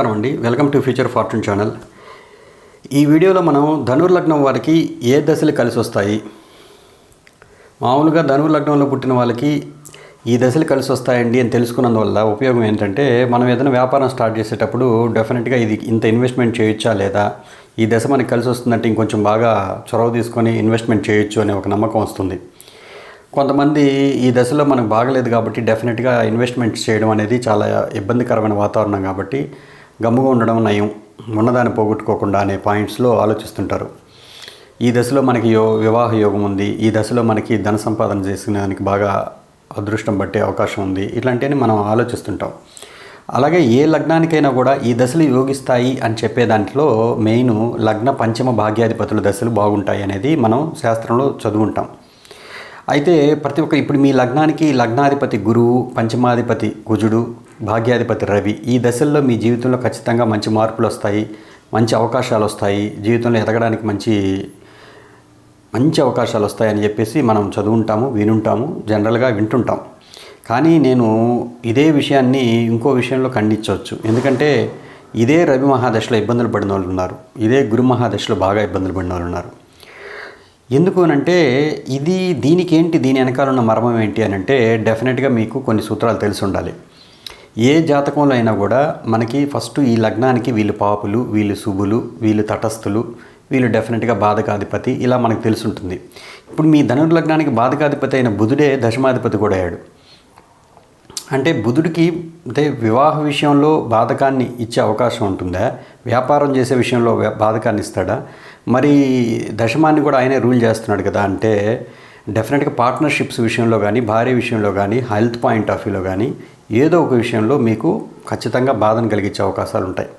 నమస్కారం అండి. Welcome to future fortune channel. ఈ వీడియోలో మనం ధనుర్లగ్నం వారికి ఏ దశలు కలిసి వస్తాయి, మామూలుగా ధనుర్లగ్నంలో పుట్టిన వాళ్ళకి ఈ దశలు కలిసి వస్తాయండి అని తెలుసుకున్నందువల్ల ఉపయోగం ఏంటంటే, మనం ఏదైనా వ్యాపారం స్టార్ట్ చేసేటప్పుడు డెఫినెట్గా ఇది ఇంత ఇన్వెస్ట్మెంట్ చేయొచ్చా లేదా, ఈ దశ మనకి కలిసి వస్తుందంటే ఇంకొంచెం బాగా చొరవ తీసుకొని ఇన్వెస్ట్మెంట్ చేయొచ్చు అనే ఒక నమ్మకం వస్తుంది. కొంతమంది ఈ దశలో మనకు బాగలేదు కాబట్టి డెఫినెట్గా ఇన్వెస్ట్మెంట్స్ చేయడం అనేది చాలా ఇబ్బందికరమైన వాతావరణం కాబట్టి గమ్ముగా ఉండడం నయం, ఉన్నదాన్ని పోగొట్టుకోకుండా అనే పాయింట్స్లో ఆలోచిస్తుంటారు. ఈ దశలో మనకి వివాహ యోగం ఉంది, ఈ దశలో మనకి ధన సంపాదన చేసేదానికి బాగా అదృష్టం పట్టే అవకాశం ఉంది, ఇట్లాంటివన్నీ మనం ఆలోచిస్తుంటాం. అలాగే ఏ లగ్నానికైనా కూడా ఈ దశలు యోగిస్తాయి అని చెప్పే దాంట్లో మెయిన్ లగ్న పంచమ భాగ్యాధిపతుల దశలు బాగుంటాయి అనేది మనం శాస్త్రంలో చదువుకుంటాం. అయితే ప్రతి ఒక్క ఇప్పుడు మీ లగ్నానికి లగ్నాధిపతి గురువు, పంచమాధిపతి కుజుడు, భాగ్యాధిపతి రవి, ఈ దశల్లో మీ జీవితంలో ఖచ్చితంగా మంచి మార్పులు వస్తాయి, మంచి అవకాశాలు వస్తాయి, జీవితంలో ఎదగడానికి మంచి అవకాశాలు వస్తాయని చెప్పేసి మనం చదువుంటాము, వినుంటాము, జనరల్గా వింటుంటాం. కానీ నేను ఇదే విషయాన్ని ఇంకో విషయంలో ఖండించవచ్చు. ఎందుకంటే ఇదే రవి మహాదశలో ఇబ్బందులు పడిన వాళ్ళు ఉన్నారు, ఇదే గురు మహాదశలో బాగా ఇబ్బందులు పడిన వాళ్ళు ఉన్నారు. ఎందుకు అనంటే దీని వెనకాల ఉన్న మర్మం ఏంటి అని అంటే, డెఫినెట్గా మీకు కొన్ని సూత్రాలు తెలిసి ఉండాలి. ఏ జాతకంలో అయినా కూడా మనకి ఫస్ట్ ఈ లగ్నానికి వీళ్ళు పాపులు, వీళ్ళు శుభులు, వీళ్ళు తటస్థులు, వీళ్ళు డెఫినెట్గా బాధకాధిపతి, ఇలా మనకు తెలిసి ఉంటుంది. ఇప్పుడు మీ ధనుర్లగ్నానికి బాధకాధిపతి అయిన బుధుడే దశమాధిపతి కూడా అయ్యాడు. అంటే బుధుడికి అంటే వివాహ విషయంలో బాధకాన్ని ఇచ్చే అవకాశం ఉంటుందా, వ్యాపారం చేసే విషయంలో బాధకాన్ని ఇస్తాడా, మరి దశమాన్ని కూడా ఆయనే రూల్ చేస్తున్నాడు కదా. అంటే డెఫినెట్గా పార్ట్నర్షిప్స్ విషయంలో కానీ, భార్య విషయంలో కానీ, హెల్త్ పాయింట్ ఆఫ్ వ్యూలో కానీ ఏదో ఒక విషయంలో మీకు ఖచ్చితంగా బాధను కలిగించే అవకాశాలు ఉంటాయి.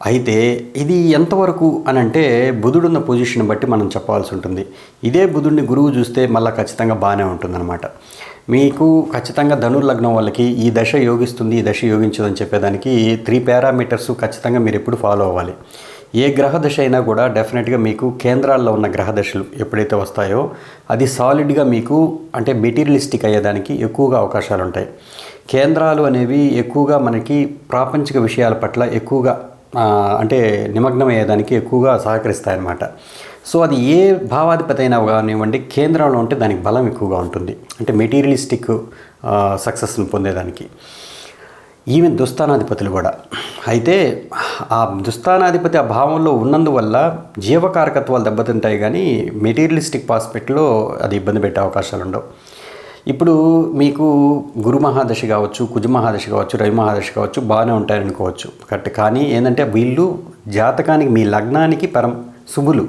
అయితే ఇది ఎంతవరకు అని అంటే బుధుడున్న పొజిషన్ బట్టి మనం చెప్పాల్సి ఉంటుంది. ఇదే బుధుడిని గురువు చూస్తే మళ్ళీ ఖచ్చితంగా బాగానే ఉంటుందన్నమాట. మీకు ఖచ్చితంగా ధనుర్లగ్నం వాళ్ళకి ఈ దశ యోగిస్తుంది, ఈ దశ యోగించదని చెప్పేదానికి 3 పారామీటర్స్ ఖచ్చితంగా మీరు ఎప్పుడు ఫాలో అవ్వాలి. ఏ గ్రహ దశ అయినా కూడా డెఫినెట్గా మీకు కేంద్రాల్లో ఉన్న గ్రహ దశలు ఎప్పుడైతే వస్తాయో అది సాలిడ్గా మీకు అంటే మెటీరియలిస్టిక్ అయ్యేదానికి ఎక్కువగా అవకాశాలు ఉంటాయి. కేంద్రాలు అనేవి ఎక్కువగా మనకి ప్రాపంచిక విషయాల పట్ల ఎక్కువగా అంటే నిమగ్నం అయ్యేదానికి ఎక్కువగా సహకరిస్తాయన్నమాట. సో అది ఏ భావాధిపతి అయినా కానివ్వండి, కేంద్రంలో ఉంటే దానికి బలం ఎక్కువగా ఉంటుంది, అంటే మెటీరియలిస్టిక్ సక్సెస్ని పొందేదానికి. ఈవెన్ దుస్థానాధిపతులు కూడా. అయితే ఆ దుస్థానాధిపతి ఆ భావంలో ఉన్నందువల్ల జీవకారకత్వాలు దెబ్బతింటాయి, కానీ మెటీరియలిస్టిక్ పాస్పెక్ట్లో అది ఇబ్బంది పెట్టే అవకాశాలు ఉండవు. ఇప్పుడు మీకు గురు మహాదశ కావచ్చు, కుజ మహాదశ కావచ్చు, రవి మహాదశ కావచ్చు, బాగానే ఉంటాయనుకోవచ్చు కరెక్ట్. కానీ ఏంటంటే వీళ్ళు జాతకానికి మీ లగ్నానికి శుభులు.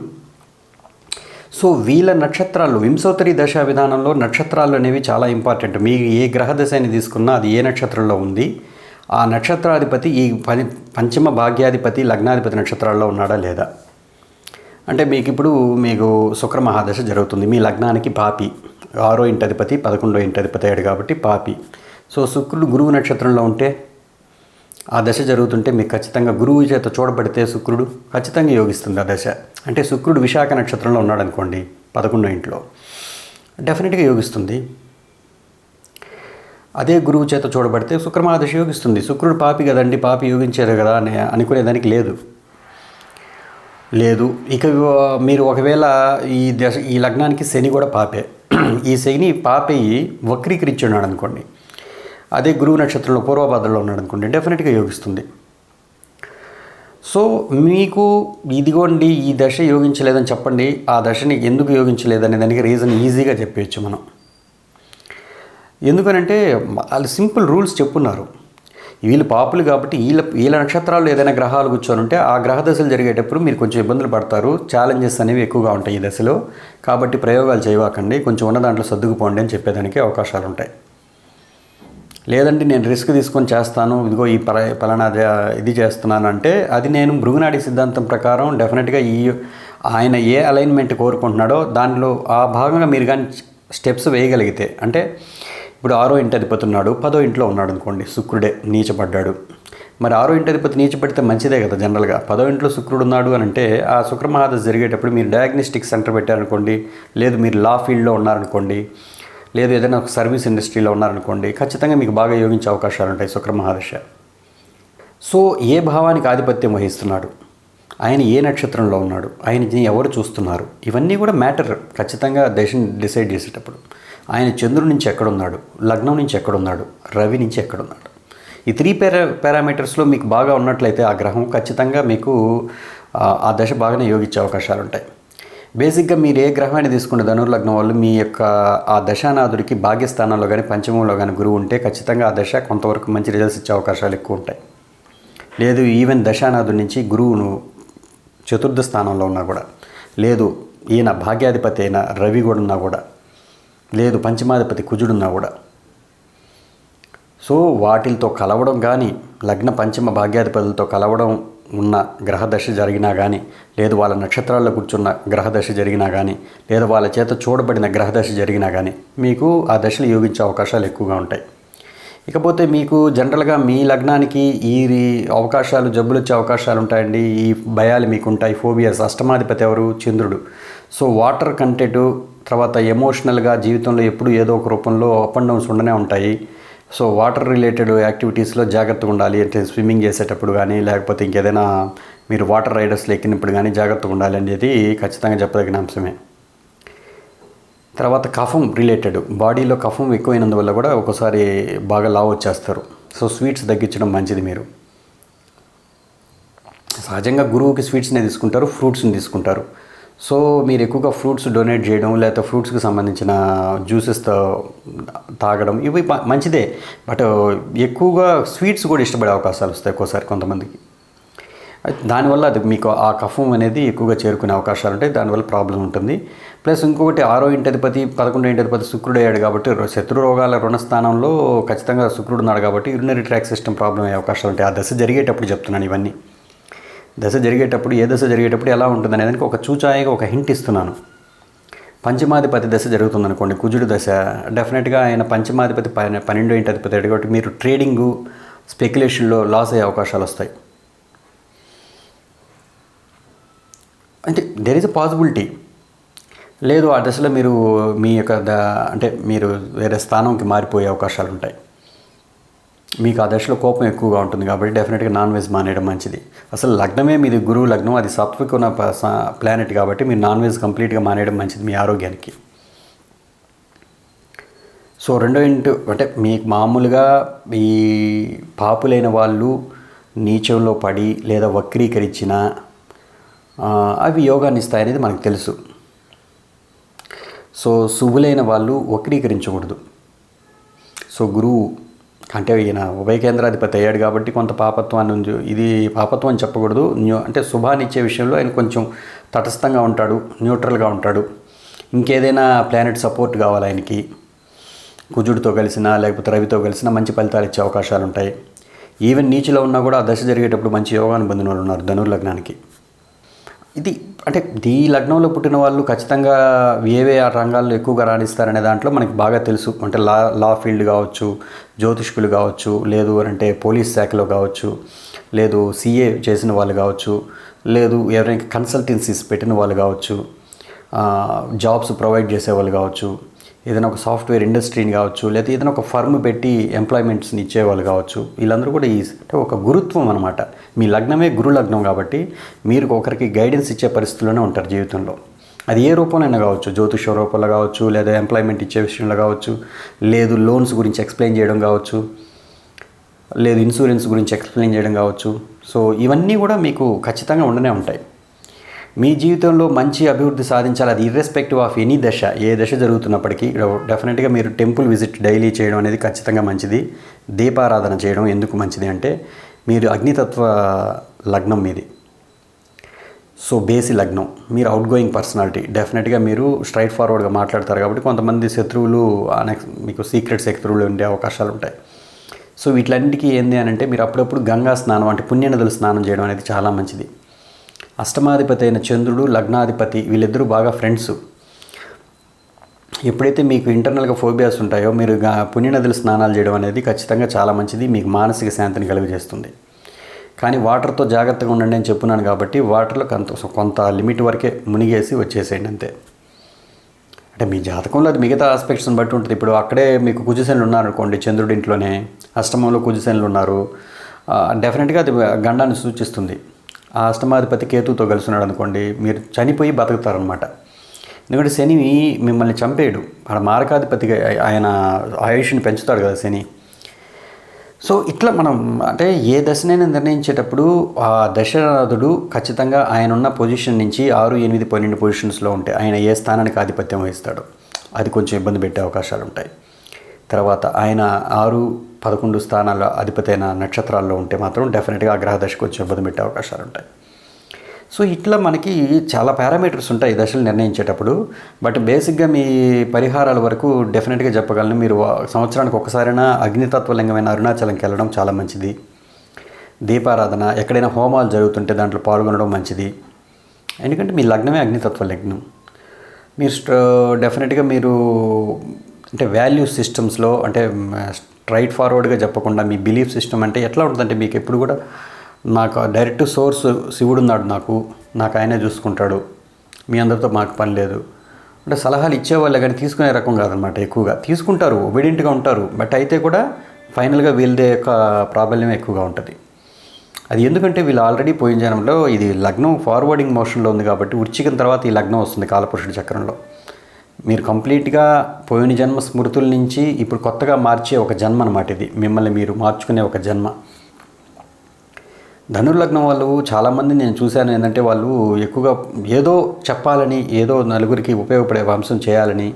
సో వీళ్ళ నక్షత్రాలు వింశోత్తరి దశా విధానంలో నక్షత్రాలు అనేవి చాలా ఇంపార్టెంట్. మీ ఏ గ్రహ దశ అని తీసుకున్నా అది ఏ నక్షత్రంలో ఉంది, ఆ నక్షత్రాధిపతి ఈ పంచమ భాగ్యాధిపతి లగ్నాధిపతి నక్షత్రాల్లో ఉన్నాడా లేదా. అంటే మీకు శుక్ర మహాదశ జరుగుతుంది, మీ లగ్నానికి పాపి 6వ ఇంటధిపతి 11వ ఇంటధిపతి అయ్యాడు కాబట్టి పాపి. సో శుక్రుడు గురువు నక్షత్రంలో ఉంటే ఆ దశ జరుగుతుంటే మీకు ఖచ్చితంగా గురువు చేత చూడబడితే శుక్రుడు ఖచ్చితంగా యోగిస్తుంది ఆ దశ. అంటే శుక్రుడు విశాఖ నక్షత్రంలో ఉన్నాడు అనుకోండి 11వ ఇంట్లో, డెఫినెట్గా యోగిస్తుంది. అదే గురువు చేత చూడబడితే శుక్రమహాదశ యోగిస్తుంది. శుక్రుడు పాపి కదండి, పాపి యోగించారు కదా అని అనుకునేదానికి లేదు. ఇక మీరు ఒకవేళ ఈ లగ్నానికి శని కూడా పాపే, ఈ శని పాపయ్యి వక్రీకరించున్నాడు అనుకోండి, అదే గురువు నక్షత్రంలో పూర్వభాద్రలో ఉన్నాడు అనుకోండి, డెఫినెట్గా యోగిస్తుంది. సో మీకు ఇదిగోండి ఈ దశ యోగించలేదని చెప్పండి, ఆ దశని ఎందుకు యోగించలేదనే దానికి రీజన్ ఈజీగా చెప్పేయచ్చు మనం. ఎందుకనంటే వాళ్ళు సింపుల్ రూల్స్ చెప్పున్నారు. వీళ్ళు పాపులు కాబట్టి వీళ్ళ నక్షత్రాల్లో ఏదైనా గ్రహాలు కూర్చొని ఉంటే ఆ గ్రహ దశలు జరిగేటప్పుడు మీరు కొంచెం ఇబ్బందులు పడతారు, ఛాలెంజెస్ అనేవి ఎక్కువగా ఉంటాయి ఈ దశలో. కాబట్టి ప్రయోగాలు చేయవాకండి, కొంచెం ఉన్న దాంట్లో సర్దుకుపోండి అని చెప్పేదానికి అవకాశాలు ఉంటాయి. లేదండి నేను రిస్క్ తీసుకొని చేస్తాను, ఇదిగో ఈ పలానా ఇది చేస్తున్నాను అంటే అది నేను భృగునాడి సిద్ధాంతం ప్రకారం డెఫినెట్గా ఆయన ఏ అలైన్మెంట్ కోరుకుంటున్నాడో దానిలో ఆ భాగంగా మీరు కానీ స్టెప్స్ వేయగలిగితే, అంటే ఇప్పుడు 6వ ఇంటధిపతి ఉన్నాడు, 10వ ఇంట్లో ఉన్నాడు అనుకోండి, శుక్రుడే నీచపడ్డాడు. మరి 6వ ఇంటధిపతి నీచపడితే మంచిదే కదా జనరల్గా. 10వ ఇంట్లో శుక్రుడు ఉన్నాడు అని అంటే ఆ శుక్ర మహాదశ జరిగేటప్పుడు మీరు డయాగ్నోస్టిక్ సెంటర్ పెట్టారనుకోండి, లేదు మీరు లా ఫీల్డ్లో ఉన్నారనుకోండి, లేదు ఏదైనా ఒక సర్వీస్ ఇండస్ట్రీలో ఉన్నారనుకోండి, ఖచ్చితంగా మీకు బాగా యోగించే అవకాశాలు ఉంటాయి శుక్ర మహాదశ. సో ఏ భావానికి ఆధిపత్యం వహిస్తున్నాడు, ఆయన ఏ నక్షత్రంలో ఉన్నాడు, ఆయనని ఎవరు చూస్తున్నారు, ఇవన్నీ కూడా మ్యాటర్ ఖచ్చితంగా డిసైడ్ చేసేటప్పుడు. ఆయన చంద్రుడి నుంచి ఎక్కడున్నాడు, లగ్నం నుంచి ఎక్కడున్నాడు, రవి నుంచి ఎక్కడున్నాడు, ఈ 3 పారామీటర్స్లో మీకు బాగా ఉన్నట్లయితే ఆ గ్రహం ఖచ్చితంగా మీకు ఆ దశ బాగానే యోగించే అవకాశాలు ఉంటాయి. బేసిక్గా మీరు ఏ గ్రహాన్ని తీసుకునే ధనుర్లగ్నం వాళ్ళు మీ యొక్క ఆ దశానాథుడికి భాగ్యస్థానంలో కానీ పంచమంలో కానీ గురువు ఉంటే ఖచ్చితంగా ఆ దశ కొంతవరకు మంచి రిజల్ట్స్ ఇచ్చే అవకాశాలు ఎక్కువ ఉంటాయి. లేదు ఈవెన్ దశానాథుడి నుంచి గురువును చతుర్థ స్థానంలో ఉన్నా కూడా, లేదు ఈయన భాగ్యాధిపతి అయిన రవి కూడా ఉన్నా కూడా, లేదు పంచమాధిపతి కుజుడున్నా కూడా, సో వాటితో కలవడం కానీ లగ్న పంచమ భాగ్యాధిపతులతో కలవడం ఉన్న గ్రహదశ జరిగినా కానీ, లేదు వాళ్ళ నక్షత్రాల్లో కూర్చున్న గ్రహదశ జరిగినా కానీ, లేదా వాళ్ళ చేత చూడబడిన గ్రహదశ జరిగినా కానీ మీకు ఆ దశలు యోగించే అవకాశాలు ఎక్కువగా ఉంటాయి. ఇకపోతే మీకు జనరల్గా మీ లగ్నానికి ఈ అవకాశాలు జబ్బులు వచ్చే అవకాశాలు ఉంటాయండి, ఈ భయాలు మీకు ఉంటాయి, ఫోబియాస్. అష్టమాధిపతి ఎవరు? చంద్రుడు. సో వాటర్ కంటెంట్, తర్వాత ఎమోషనల్గా జీవితంలో ఎప్పుడు ఏదో ఒక రూపంలో అప్ అండ్ డౌన్స్ ఉండనే ఉంటాయి. సో వాటర్ రిలేటెడ్ యాక్టివిటీస్లో జాగ్రత్తగా ఉండాలి. అంటే స్విమ్మింగ్ చేసేటప్పుడు కానీ, లేకపోతే ఇంకేదైనా మీరు వాటర్ రైడర్స్లో ఎక్కినప్పుడు కానీ జాగ్రత్తగా ఉండాలి అనేది ఖచ్చితంగా చెప్పదగిన అంశమే. తర్వాత కఫం రిలేటెడ్, బాడీలో కఫం ఎక్కువైనందువల్ల కూడా ఒకసారి బాగా లావు వచ్చేస్తారు. సో స్వీట్స్ తగ్గించడం మంచిది. మీరు సహజంగా గురువుకి స్వీట్స్నే తీసుకుంటారు, ఫ్రూట్స్ని తీసుకుంటారు. సో మీరు ఎక్కువగా ఫ్రూట్స్ డొనేట్ చేయడం, లేకపోతే ఫ్రూట్స్కి సంబంధించిన జ్యూసెస్ తాగడం ఇవి మంచిదే. బట్ ఎక్కువగా స్వీట్స్ కూడా ఇష్టపడే అవకాశాలు వస్తాయి ఒక్కోసారి కొంతమందికి. దానివల్ల అది మీకు ఆ కఫం అనేది ఎక్కువగా చేరుకునే అవకాశాలు ఉంటాయి, దానివల్ల ప్రాబ్లం ఉంటుంది. ప్లస్ ఇంకొకటి 6వ ఇంటధిపతి 11వ ఇంటధిపతి శుక్రుడు అయ్యాడు కాబట్టి శత్రు రోగాల రుణస్థానంలో ఖచ్చితంగా శుక్రుడు ఉన్నాడు కాబట్టి యూరినరీ ట్రాక్ సిస్టమ్ ప్రాబ్లం అయ్యే అవకాశాలు ఉంటాయి. ఆ దశ జరిగేటప్పుడు చెప్తున్నాను ఇవన్నీ. దశ జరిగేటప్పుడు ఏ దశ జరిగేటప్పుడు ఎలా ఉంటుంది అనేది ఒక చూచాయిగా ఒక హింట్ ఇస్తున్నాను. పంచమాధిపతి దశ జరుగుతుందనుకోండి, కుజుడు దశ, డెఫినెట్గా ఆయన పంచమాధిపతి 12వ ఇంటధిపతి అయ్యాడు కాబట్టి మీరు ట్రేడింగు స్పెక్యులేషన్లో లాస్ అయ్యే అవకాశాలు వస్తాయి. అంటే దెర్ ఈజ్ అ పాసిబిలిటీ. లేదు ఆ దశలో మీరు మీ యొక్క అంటే మీరు వేరే స్థానంకి మారిపోయే అవకాశాలు ఉంటాయి. మీకు ఆ దశలో కోపం ఎక్కువగా ఉంటుంది కాబట్టి డెఫినెట్గా నాన్ వెజ్ మానేయడం మంచిది. అసలు లగ్నమే మీది గురువు లగ్నం, అది సాత్విక ఉన్న ప్లానెట్ కాబట్టి మీరు నాన్ వెజ్ కంప్లీట్గా మానేయడం మంచిది మీ ఆరోగ్యానికి. సో రెండో ఇంటి అంటే మీకు మామూలుగా ఈ పాపులైన వాళ్ళు నీచంలో పడి లేదా వక్రీకరించిన అవి యోగాన్ని ఇస్తాయనేది మనకు తెలుసు. సో శుభులైన వాళ్ళు వక్రీకరించకూడదు. సో గురువు అంటే ఈయన ఉభయ కేంద్రాధిపతి అయ్యాడు కాబట్టి కొంత పాపత్వాన్ని, ఇది పాపత్వం అని చెప్పకూడదు, అంటే శుభాన్ని ఇచ్చే విషయంలో ఆయన కొంచెం తటస్థంగా ఉంటాడు, న్యూట్రల్గా ఉంటాడు. ఇంకేదైనా ప్లానెట్ సపోర్ట్ కావాలి ఆయనకి, కుజుడితో కలిసినా లేకపోతే రవితో కలిసినా మంచి ఫలితాలు ఇచ్చే అవకాశాలు ఉంటాయి. ఈవెన్ నీచిలో ఉన్నా కూడా ఆ దశ జరిగేటప్పుడు మంచి యోగాన్ని పొందిన వాళ్ళు ఉన్నారు ధనుర్లగ్నానికి. ఇది అంటే ఈ లగ్నంలో పుట్టిన వాళ్ళు ఖచ్చితంగా ఏవే ఆ రంగాల్లో ఎక్కువగా రాణిస్తారనే దాంట్లో మనకి బాగా తెలుసు. అంటే లా ఫీల్డ్ కావచ్చు, జ్యోతిష్కులు కావచ్చు, లేదు అంటే పోలీస్ శాఖలో కావచ్చు, లేదు సిఏ చేసిన వాళ్ళు కావచ్చు, లేదు ఎవరైనా కన్సల్టెన్సీస్ పెట్టిన వాళ్ళు కావచ్చు, జాబ్స్ ప్రొవైడ్ చేసేవాళ్ళు కావచ్చు, ఏదైనా ఒక సాఫ్ట్వేర్ ఇండస్ట్రీని కావచ్చు, లేదా ఏదైనా ఒక ఫర్మ్ పెట్టి ఎంప్లాయ్మెంట్స్ని ఇచ్చేవాళ్ళు కావచ్చు, వీళ్ళందరూ కూడా అంటే ఒక గురుత్వం అనమాట. మీ లగ్నమే గురు లగ్నం కాబట్టి మీరు ఒకరికి గైడెన్స్ ఇచ్చే పరిస్థితుల్లోనే ఉంటారు జీవితంలో. అది ఏ రూపంలో కావచ్చు, జ్యోతిష రూపంలో కావచ్చు, లేదా ఎంప్లాయ్మెంట్ ఇచ్చే విషయంలో కావచ్చు, లేదు లోన్స్ గురించి ఎక్స్ప్లెయిన్ చేయడం కావచ్చు, లేదు ఇన్సూరెన్స్ గురించి ఎక్స్ప్లెయిన్ చేయడం కావచ్చు. సో ఇవన్నీ కూడా మీకు ఖచ్చితంగా ఉండనే ఉంటాయి. మీ జీవితంలో మంచి అభివృద్ధి సాధించాలి, అది ఇర్రెస్పెక్టివ్ ఆఫ్ ఎనీ దశ, ఏ దశ జరుగుతున్నప్పటికీ డెఫినెట్గా మీరు టెంపుల్ విజిట్ డైలీ చేయడం అనేది ఖచ్చితంగా మంచిది. దీపారాధన చేయడం ఎందుకు మంచిది అంటే మీరు అగ్నితత్వ లగ్నం మీది. సో బేసి లగ్నం, మీరు అవుట్ గోయింగ్ పర్సనాలిటీ, డెఫినెట్గా మీరు స్ట్రైట్ ఫార్వర్డ్గా మాట్లాడతారు కాబట్టి కొంతమంది శత్రువులు మీకు సీక్రెట్ శత్రువులు ఉండే అవకాశాలు ఉంటాయి. సో వీటిలన్నిటికీ ఏంది అని అంటే మీరు అప్పుడప్పుడు గంగా స్నానం అంటే పుణ్యనదులు స్నానం చేయడం అనేది చాలా మంచిది. అష్టమాధిపతి అయిన చంద్రుడు, లగ్నాధిపతి, వీళ్ళిద్దరూ బాగా ఫ్రెండ్స్. ఎప్పుడైతే మీకు ఇంటర్నల్గా ఫోబియాస్ ఉంటాయో మీరు పుణ్యనదులు స్నానాలు చేయడం అనేది ఖచ్చితంగా చాలా మంచిది, మీకు మానసిక శాంతిని కలుగజేస్తుంది. కానీ వాటర్తో జాగ్రత్తగా ఉండండి అని చెప్పున్నాను కాబట్టి వాటర్లో కొంత లిమిట్ వరకే మునిగేసి వచ్చేసేయండి అంతే. అంటే మీ జాతకంలో అది మిగతా ఆస్పెక్ట్స్ని బట్టి ఉంటుంది. ఇప్పుడు అక్కడే మీకు కుజశనులు ఉన్నారనుకోండి, చంద్రుడి ఇంట్లోనే అష్టమంలో కుజశనులు ఉన్నారు, డెఫినెట్గా అది గండాన్ని సూచిస్తుంది. ఆ అష్టమాధిపతి కేతుతో కలిసి ఉన్నాడు అనుకోండి, మీరు చనిపోయి బతుకుతారనమాట. ఎందుకంటే శని మిమ్మల్ని చంపేయడు, ఆడ మారకాధిపతిగా ఆయన ఆయుష్ని పెంచుతాడు కదా శని. సో ఇట్లా మనం అంటే ఏ దశనైనా నిర్ణయించేటప్పుడు ఆ దశనాథుడు ఖచ్చితంగా ఆయన ఉన్న పొజిషన్ నుంచి 6, 8, 12 పొజిషన్స్లో ఉంటే ఆయన ఏ స్థానానికి ఆధిపత్యం వహిస్తాడో అది కొంచెం ఇబ్బంది పెట్టే అవకాశాలు ఉంటాయి. తర్వాత ఆయన 6, 11 స్థానాల అధిపతి అయిన నక్షత్రాల్లో ఉంటే మాత్రం డెఫినెట్గా ఆ గ్రహ దశకు కొంచెం ఇబ్బంది పెట్టే అవకాశాలు ఉంటాయి. సో ఇట్లా మనకి చాలా పారామీటర్స్ ఉంటాయి ఈ దశలు నిర్ణయించేటప్పుడు. బట్ బేసిక్గా మీ పరిహారాల వరకు డెఫినెట్గా చెప్పగలను. మీరు సంవత్సరానికి ఒకసారైనా అగ్నితత్వలింగమైన అరుణాచలంకి వెళ్ళడం చాలా మంచిది. దీపారాధన, ఎక్కడైనా హోమాలు జరుగుతుంటే దాంట్లో పాల్గొనడం మంచిది. ఎందుకంటే మీ లగ్నమే అగ్నితత్వలింగం. మీరు డెఫినెట్గా మీరు అంటే వాల్యూ సిస్టమ్స్లో అంటే స్ట్రైట్ ఫార్వర్డ్గా చెప్పకుండా మీ బిలీఫ్ సిస్టమ్ అంటే ఎట్లా ఉంటుందంటే మీకు ఎప్పుడు కూడా నాకు డైరెక్ట్ సోర్స్ శివుడు ఉన్నాడు, నాకు ఆయనే చూసుకుంటాడు, మీ అందరితో మాకు పని లేదు అంటే సలహాలు ఇచ్చేవాళ్ళే కానీ తీసుకునే రకం కాదనమాట. ఎక్కువగా తీసుకుంటారు, ఒబీడియంట్గా ఉంటారు, బట్ అయితే కూడా ఫైనల్గా వీళ్ళదే యొక్క ప్రాబల్యం ఎక్కువగా ఉంటుంది. అది ఎందుకంటే వీళ్ళు ఆల్రెడీ పోయిన జనంలో ఇది లగ్నం ఫార్వర్డింగ్ మోషన్లో ఉంది కాబట్టి వృశ్చికం తర్వాత ఈ లగ్నం వస్తుంది కాలపురుషుడి చక్రంలో. మీరు కంప్లీట్గా పోయిన జన్మ స్మృతుల నుంచి ఇప్పుడు కొత్తగా మార్చే ఒక జన్మ అనమాట ఇది, మిమ్మల్ని మీరు మార్చుకునే ఒక జన్మ. ధనుర్లగ్నం వాళ్ళు చాలామంది నేను చూశాను ఏంటంటే వాళ్ళు ఎక్కువగా ఏదో చెప్పాలని, ఏదో నలుగురికి ఉపయోగపడే వంశం చేయాలని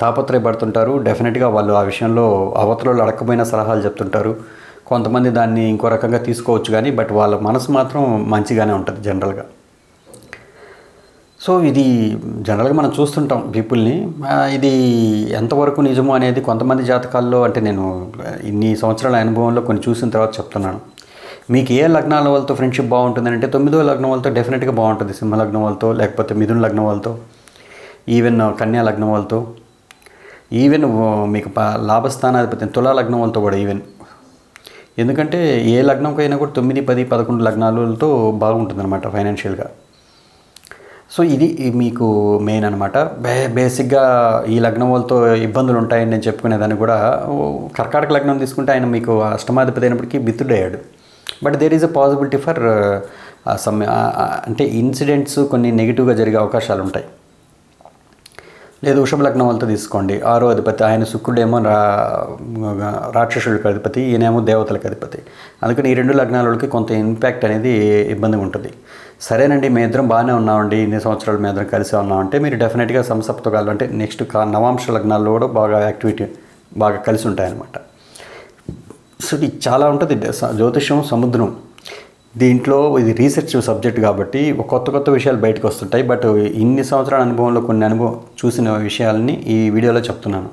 తాపత్రయపడుతుంటారు. డెఫినెట్గా వాళ్ళు ఆ విషయంలో అవతలలో అడగకపోయినా సలహాలు చెప్తుంటారు. కొంతమంది దాన్ని ఇంకో రకంగా తీసుకోవచ్చు కానీ బట్ వాళ్ళ మనసు మాత్రం మంచిగానే ఉంటుంది జనరల్గా. సో ఇది జనరల్గా మనం చూస్తుంటాం పీపుల్ని. ఇది ఎంతవరకు నిజమో అనేది కొంతమంది జాతకాల్లో అంటే నేను ఇన్ని సంవత్సరాల అనుభవంలో కొన్ని చూసిన తర్వాత చెప్తున్నాను. మీకు ఏ లగ్నాల వాళ్ళతో ఫ్రెండ్షిప్ బాగుంటుందని అంటే 9వ లగ్నం వాళ్ళతో డెఫినెట్గా బాగుంటుంది. సింహ లగ్నం వాళ్ళతో, లేకపోతే మిథున లగ్నం వాళ్ళతో, ఈవెన్ కన్యా లగ్నం వాళ్ళతో, ఈవెన్ మీకు లాభస్థానాధిపతి తులా లగ్నం వాళ్ళతో కూడా ఈవెన్. ఎందుకంటే ఏ లగ్నంకైనా కూడా 9, 10, 11 లగ్నాలతో బాగుంటుంది అనమాట ఫైనాన్షియల్గా. సో ఇది మీకు మెయిన్ అనమాట. బేసిక్గా ఈ లగ్నం వాళ్ళతో ఇబ్బందులు ఉంటాయని నేను చెప్పుకునేదాన్ని కూడా. కర్కాటక లగ్నం తీసుకుంటే ఆయన మీకు అష్టమాధిపతి అయినప్పటికీ మిత్రుడయ్యాడు. But there is a possibility for some అంటే ఇన్సిడెంట్స్ కొన్ని నెగిటివ్గా జరిగే అవకాశాలు ఉంటాయి. లేదు వృషభ లగ్నం వాళ్ళతో తీసుకోండి, 6వ అధిపతి ఆయన శుక్రుడేమో రాక్షసుడికి అధిపతి, ఈయనేమో దేవతలకు అధిపతి. అందుకని ఈ 2 లగ్నాల వాళ్ళకి కొంత ఇంపాక్ట్ అనేది ఇబ్బందిగా ఉంటుంది. సరేనండి మేము ఇద్దరం బాగానే ఉన్నామండి, ఇన్ని సంవత్సరాలు మేము ఇద్దరం కలిసి ఉన్నామంటే మీరు డెఫినెట్గా సంసప్తకాలు అంటే నెక్స్ట్ నవాంశ లగ్నాల్లో కూడా బాగా యాక్టివిటీ బాగా కలిసి ఉంటాయన్నమాట. సో ఇది చాలా ఉంటుంది. జ్యోతిషం సముద్రం, దీంట్లో ఇది రీసెర్చ్ సబ్జెక్ట్ కాబట్టి కొత్త విషయాలు బయటకు వస్తుంటాయి. బట్ ఇన్ని సంవత్సరాల అనుభవంలో కొన్ని చూసిన విషయాలని ఈ వీడియోలో చెప్తున్నాను.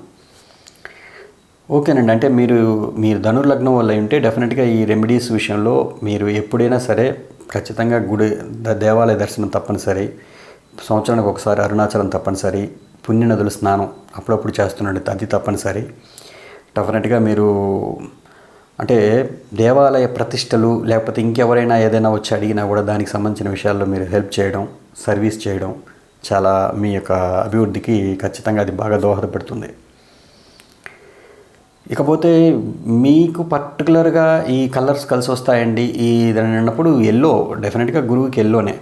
ఓకేనండి. అంటే మీరు ధనుర్లగ్నం వల్ల ఉంటే డెఫినెట్గా ఈ రెమెడీస్ విషయంలో మీరు ఎప్పుడైనా సరే ఖచ్చితంగా దేవాలయ దర్శనం తప్పనిసరి, సంవత్సరానికి ఒకసారి అరుణాచలం తప్పనిసరి, పుణ్యనదుల స్నానం అప్పుడప్పుడు చేస్తున్నాడు అది తప్పనిసరి. డెఫినెట్గా మీరు అంటే దేవాలయ ప్రతిష్టలు లేకపోతే ఇంకెవరైనా ఏదైనా వచ్చి అడిగినా కూడా దానికి సంబంధించిన విషయాల్లో మీరు హెల్ప్ చేయడం, సర్వీస్ చేయడం చాలా మీ యొక్క అభివృద్ధికి ఖచ్చితంగా అది బాగా దోహదపడుతుంది. ఇకపోతే మీకు పర్టికులర్గా ఈ కలర్స్ కలిసి వస్తాయండి ఈ దాని అన్నప్పుడు ఎల్లో, డెఫినెట్గా గురువుకి ఎల్లోనే.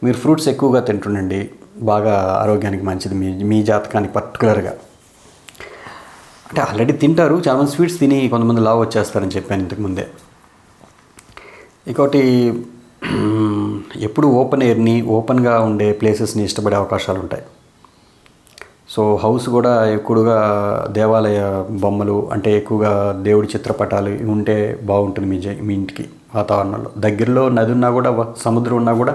మీరు ఫ్రూట్స్ ఎక్కువగా తింటుండండి, బాగా ఆరోగ్యానికి మంచిది మీ జాతకానికి పర్టికులర్గా. అంటే ఆల్రెడీ తింటారు చాలామంది, స్వీట్స్ తిని కొంతమంది లావు వచ్చేస్తారని చెప్పాను ఇంతకుముందే. ఇంకోటి ఎప్పుడు ఓపెన్గా ఉండే ప్లేసెస్ని ఇష్టపడే అవకాశాలు ఉంటాయి. సో హౌస్ కూడా ఎక్కువగా దేవాలయ బొమ్మలు అంటే ఎక్కువగా దేవుడి చిత్రపటాలు ఉంటే బాగుంటుంది మీ ఇంటికి వాతావరణంలో. దగ్గరలో నది ఉన్నా కూడా సముద్రం ఉన్నా కూడా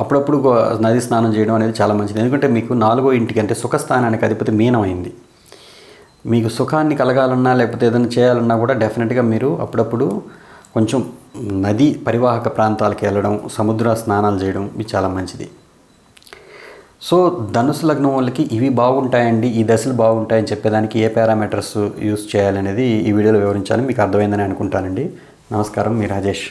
అప్పుడప్పుడు నది స్నానం చేయడం అనేది చాలా మంచిది. ఎందుకంటే మీకు 4వ ఇంటికి అంటే సుఖస్థానానికి అధిపతి మీనమైంది. మీకు సుఖాన్ని కలగాలన్నా లేకపోతే ఏదైనా చేయాలన్నా కూడా డెఫినెట్గా మీరు అప్పుడప్పుడు కొంచెం నది పరివాహక ప్రాంతాలకు వెళ్ళడం, సముద్ర స్నానాలు చేయడం ఇది చాలా మంచిది. సో ధనుసు లగ్నం వాళ్ళకి ఇవి బాగుంటాయండి, ఈ దశలు బాగుంటాయని చెప్పేదానికి ఏ పారామీటర్స్ యూస్ చేయాలనేది ఈ వీడియోలో వివరించాను. మీకు అర్థమైందని అనుకుంటానండి. నమస్కారం, మీ రాజేష్.